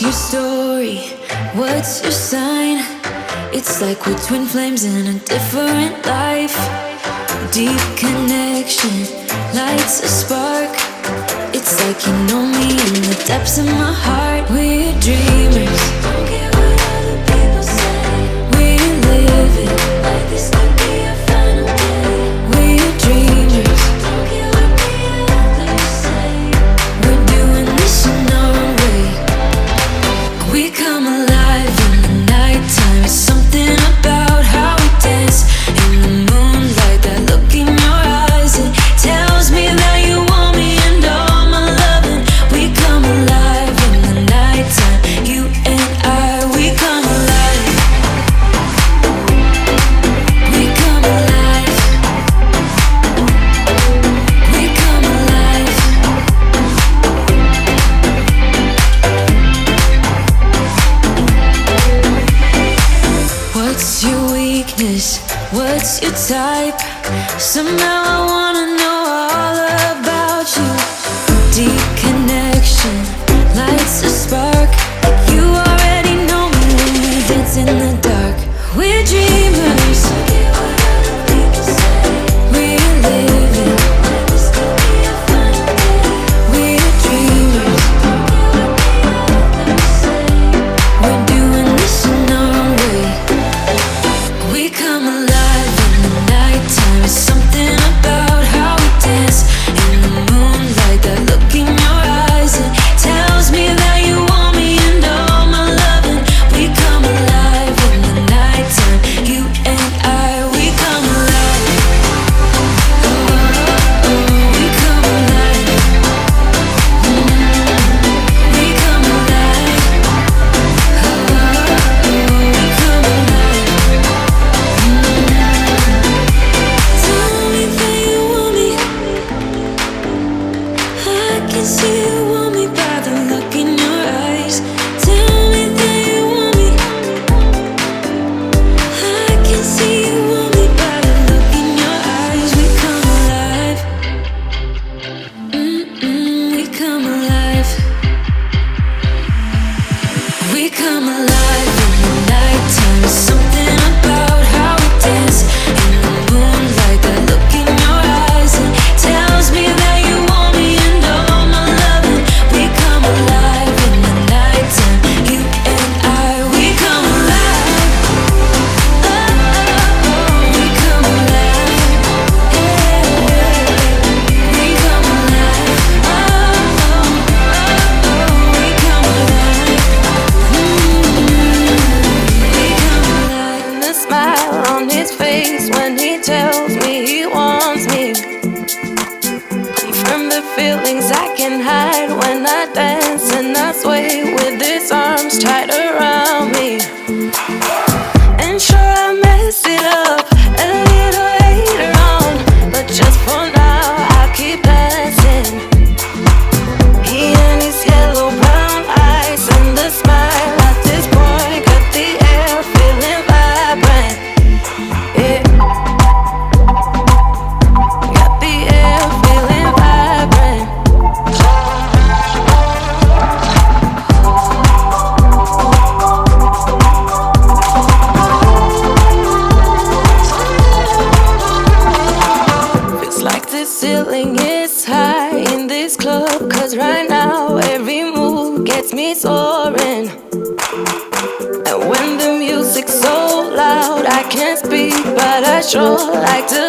your story? What's your sign? It's like we're twin flames in a different life. Deep connection lights a spark. It's like you know me in the depths of my heart. We're dreamers. Don't care what other people say. We're living like this could be our final day. We're dreamers. Don't care what the others say. We're doing this in our own way. We come alive in the nighttime. It's something about how we dance in the moonlight. That look in your eyes, it tells me that you want me and all my loving. We come alive in the nighttime. You and I, we come alive. We come alive. We come alive. What's your weakness? What's your type? Somehow I wanna know all about you. Deep connection lights a spark. Like you already know me when we dance in the dark. We're dreamers. We're living. We're dreamers. We're doing this in our own way. We come alive in the nighttime. It's something about how we dance in the moonlight. That look in your eyes, it tells me that you want me and all my loving. We come alive in the nighttime. You and I, we come alive. Oh, oh, we come alive. We come alive. Oh, we come alive. Tell me that you want me. I can see you want me by the look in your eyes. Tell me that you want me. I can see you want me by the look in your eyes. We come alive. We come alive. We come alive in the nighttime. It's something about how we dance in the moonlight. That look in your eyes, it tells me that you want me and all my loving. We come alive in the nighttime. You and I, we come alive. Oh, oh, oh, we come alive. Yeah, we come alive. Oh, oh, oh, oh, we come alive. The smile on his face when he tells me he wants me. From the feelings I can hide when I dance and I sway with his arms tight around me. And sure I mess it up a little later on, but just for now I keep dancing. He and his yellow brown eyes and the smile at this point got the air feeling vibrant. Yeah, got the air feeling vibrant. Feels like the ceiling is high in this club, 'cause right now every move gets me soaring. And when the music's so loud I can't speak, but I sure like to